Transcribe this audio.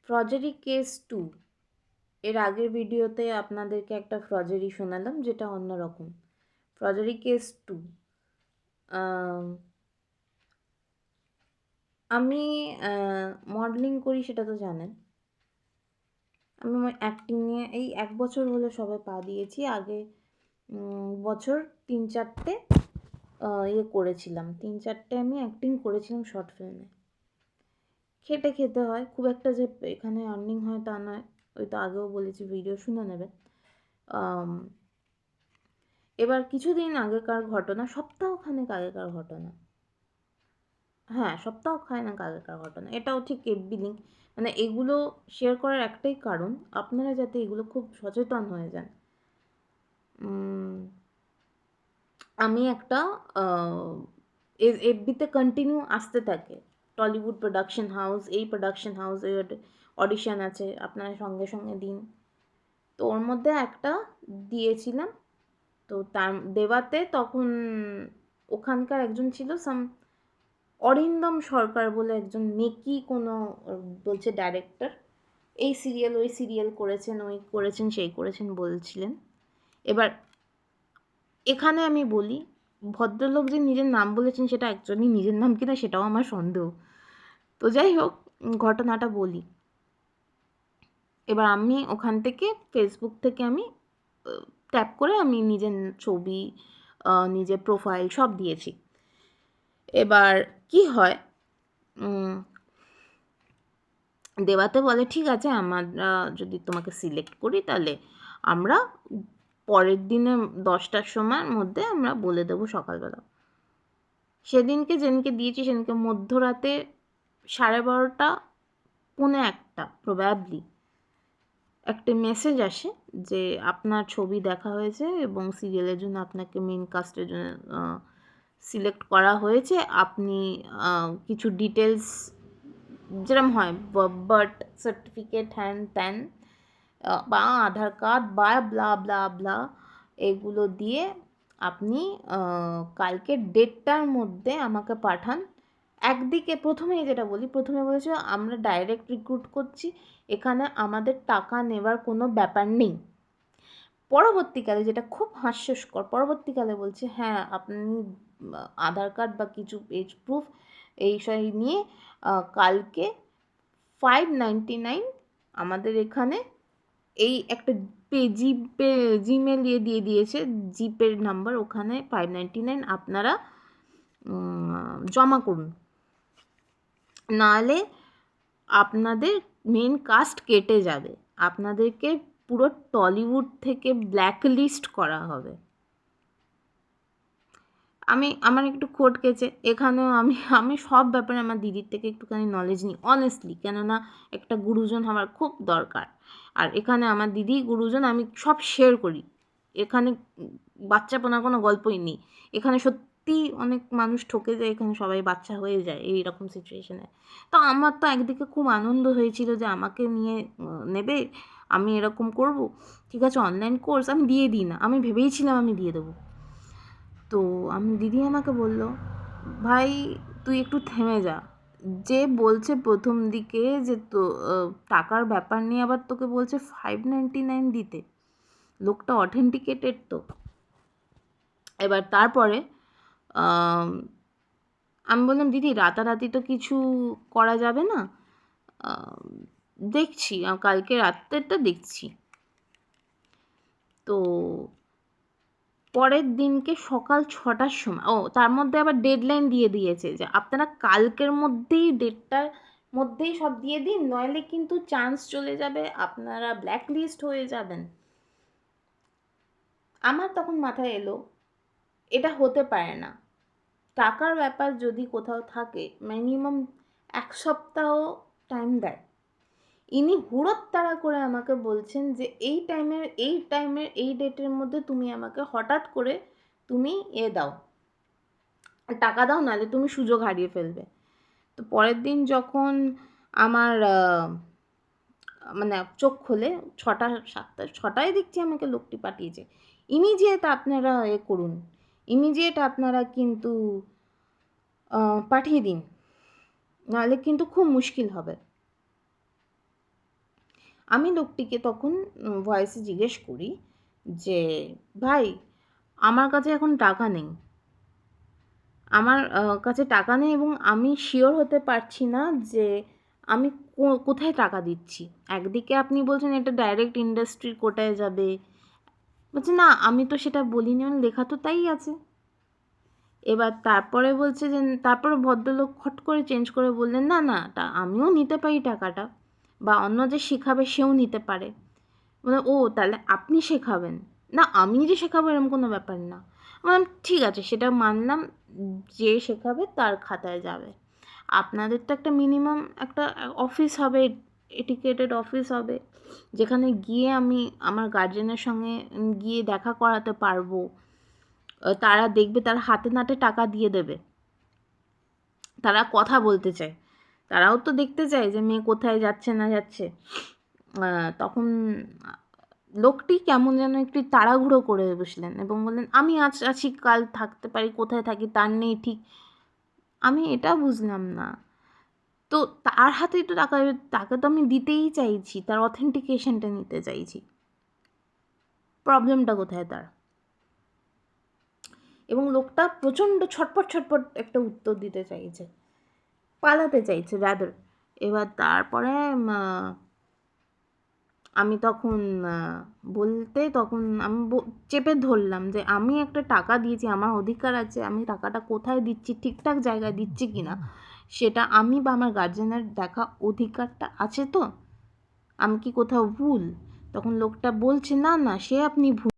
ফ্রজারি case 2। এর আগের ভিডিওতে আপনাদেরকে একটা ফ্রজারি শোনালাম, যেটা অন্যরকম। ফ্রজারি কেস 2। আমি মডেলিং করি, সেটা তো জানেন। আমি আমার অ্যাক্টিং নিয়ে এই 1 বছর হলো সবে পা দিয়েছি। আগে বছর 3-4টে করেছিলাম। 3-4টে আমি অ্যাক্টিং করেছিলাম শর্ট ফিল্মে। খেটে খেতে হয়, খুব একটা যে এখানে আর্নিং হয় তা নয়। ওই তো আগেও বলেছি, ভিডিও শুনে নেবে। এবার কিছুদিন আগেকার ঘটনা, সপ্তাহখানেক আগেকার ঘটনা। হ্যাঁ, সপ্তাহখানেক আগেকার ঘটনা। এটাও ঠিক এফবি লিঙ্ক। মানে এগুলো শেয়ার করার একটাই কারণ, আপনারা যাতে এগুলো খুব সচেতন হয়ে যান। আমি একটা এফবিতে কন্টিনিউ আসতে থাকে টলিউড প্রোডাকশন হাউস, এই প্রোডাকশন হাউস, এই অডিশন আছে, আপনারা সঙ্গে সঙ্গে দিন। তো ওর মধ্যে একটা দিয়েছিলাম। তো তার দেওয়াতে তখন ওখানকার একজন ছিল, অরিন্দম সরকার বলে একজন, মেকি কোনো বলছে ডাইরেক্টর, এই সিরিয়াল ওই সিরিয়াল করেছেন, ওই করেছেন সেই করেছেন বলছিলেন। এবার এখানে আমি বলি, ভদ্রলোক যে নিজের নাম বলেছেন সেটা অ্যাকচুয়ালি নিজের নাম কিনা সেটাও আমার সন্দেহ। তো যাই হোক, ঘটনাটা বলি। এবার আমি ওখান থেকে ফেসবুক থেকে আমি ট্যাপ করে আমি নিজের ছবি, নিজের প্রোফাইল সব দিয়েছি। এবার কি হয়, দেওয়াতে বলে ঠিক আছে, আমরা যদি তোমাকে সিলেক্ট করি তাহলে আমরা পরের দিনে 10টার সময়ের মধ্যে আমরা বলে দেবো সকালবেলা। সেদিনকে যেদিনকে দিয়েছি সেদিনকে মধ্যরাতে 12:30 পৌনে 1টা প্রবাবলি একটা মেসেজ আসে যে আপনার ছবি দেখা হয়েছে এবং সিরিয়ালের জন্য আপনাকে মেন কাস্টের জন্য সিলেক্ট করা হয়েছে। আপনি কিছু ডিটেলস যেরকম হয়, বার্থ সার্টিফিকেট, হ্যান ত্যান, বা আধার কার্ড বা ব্লা ব্লা ব্লা, এগুলো দিয়ে আপনি কালকে 1:30টার মধ্যে আমাকে পাঠান। একদিকে প্রথমেই যেটা বলি, প্রথমে বলেছে আমরা ডাইরেক্ট রিক্রুট করছি, এখানে আমাদের টাকা নেওয়ার কোনো ব্যাপার নেই। পরবর্তীকালে যেটা খুব হাস্যস্কর, পরবর্তীকালে বলছে হ্যাঁ আপনি আধার কার্ড বা কিছু এজ প্রুফ এইসব নিয়ে কালকে 599 আমাদের এখানে এই একটা জিপে জিমেল দিয়ে দিয়েছে, জিপের নাম্বার, ওখানে 599 আপনারা জমা করুন, নাহলে আপনাদের মেন কাস্ট কেটে যাবে, আপনাদেরকে পুরো টলিউড থেকে ব্ল্যাকলিস্ট করা হবে। আমার একটু খটকেছে এখানেও। আমি সব ব্যাপারে আমার দিদির থেকে একটুখানি নলেজ নিই অনেস্টলি, কেননা একটা গুরুজন আমার খুব দরকার। আর এখানে আমার দিদি গুরুজন, আমি সব শেয়ার করি। এখানে বাচ্চাপনার কোনো গল্পই নেই। এখানে সত্যি অনেক মানুষ ঠকে যায়, এখানে সবাই বাচ্চা হয়ে যায় এইরকম সিচুয়েশনে। তো আমার তো একদিকে খুব আনন্দ হয়েছিল যে আমাকে নিয়ে নেবে, আমি এরকম করব। ঠিক আছে, অনলাইন কোর্স আমি দিয়ে দিই না, আমি ভেবেইছিলাম আমি দিয়ে দেবো। তো দিদি আমাকে বলল, ভাই তুই একটু থেমে যা, যে বলছে প্রথম দিকে যে তো টাকার ব্যাপার নিয়ে আবার তোকে বলছে 599 দিতে, লোকটা অথেন্টিকেটেড তো। এবার তারপরে আমি বললাম দিদি রাতারাতি তো কিছু করা যাবে না, দেখছি কালকে রাত্রেরটা দেখছি। তো পরের দিনকে সকাল 6টার সময়, তার মধ্যে আবার ডেডলাইন দিয়ে দিয়েছে যে আপনারা কালকের মধ্যেই 1:30টার মধ্যেই সব দিয়ে দিন, নইলে কিন্তু চান্স চলে যাবে, আপনারা ব্ল্যাকলিস্ট হয়ে যাবেন। আমার তখন মাথায় এলো এটা হতে পারে না। টাকার ব্যাপার যদি কোথাও থাকে মিনিমাম 1 সপ্তাহ টাইম দেয়। ইনি হুড়োর তাড়া করে আমাকে বলছেন যে এই টাইমের এই ডেটের মধ্যে তুমি আমাকে হঠাৎ করে তুমি দাও, টাকা দাও, নাহলে তুমি সুযোগ হারিয়ে ফেলবে। তো পরের দিন যখন আমার মানে চোখ খোলে 6টায় দেখছি আমাকে লোকটি পাঠিয়েছে, ইমিডিয়েট আপনারা করুন, ইমিডিয়েট আপনারা কিন্তু পাঠিয়ে দিন, নাহলে কিন্তু খুব মুশকিল হবে। আমি লোকটিকে তখন ভয়েসে জিজ্ঞেস করি যে ভাই, আমার কাছে এখন টাকা নেই, আমার কাছে টাকা নেই এবং আমি শিওর হতে পারছি না যে আমি কোথায় টাকা দিচ্ছি। একদিকে আপনি বলছেন এটা ডাইরেক্ট ইন্ডাস্ট্রির কোটায় যাবে, বলছে না আমি তো সেটা বলিনি, মানে লেখা তো তাই আছে। এবার তারপরে বলছে যে, তারপরে ভদ্রলোক খট করে চেঞ্জ করে বললেন না না আমিও নিতে পারি টাকাটা, বা অন্য যে শেখাবে সেও নিতে পারে। মানে ও তাহলে আপনি শেখাবেন? না আমি যে শেখাবো এরকম কোনো ব্যাপার না। বললাম ঠিক আছে, সেটা মানলাম, যে শেখাবে তার খাতায় যাবে। আপনাদের তো একটা মিনিমাম একটা অফিস হবে, এটিকেটেড অফিস হবে, যেখানে গিয়ে আমি আমার গার্জেনের সঙ্গে গিয়ে দেখা করাতে পারবো। তারা দেখবে, তারা হাতে নাতে টাকা দিয়ে দেবে, তারা কথা বলতে চায়, তারাও তো দেখতে চায় যে মেয়ে কোথায় যাচ্ছে না যাচ্ছে। তখন লোকটি কেমন যেন একটু তাড়াহুড়ো করে বসলেন এবং বললেন আমি আজ আছি, কাল থাকতে পারি, কোথায় থাকি তার নেই ঠিক। আমি এটা বুঝলাম না। তো তার হাতেই তো টাকা, তাকে তো আমি দিতেই চাইছি, তার অথেন্টিকেশনটা নিতে চাইছি, প্রবলেমটা কোথায় তার? এবং লোকটা প্রচণ্ড ছটপট ছটপট একটা উত্তর দিতে চাইছে, পালাতে চাইছে রাদার। এবার তারপরে আমি তখন বলতে, তখন আমি চেপে ধরলাম যে আমি একটা টাকা দিয়েছি, আমার অধিকার আছে, আমি টাকাটা কোথায় দিচ্ছি, ঠিকঠাক জায়গায় দিচ্ছি কি না, সেটা আমি বা আমার গার্জেনের দেখা অধিকারটা আছে তো, আমি কি কোথাও ভুল? তখন লোকটা বলছে না না, সে আপনি ভুল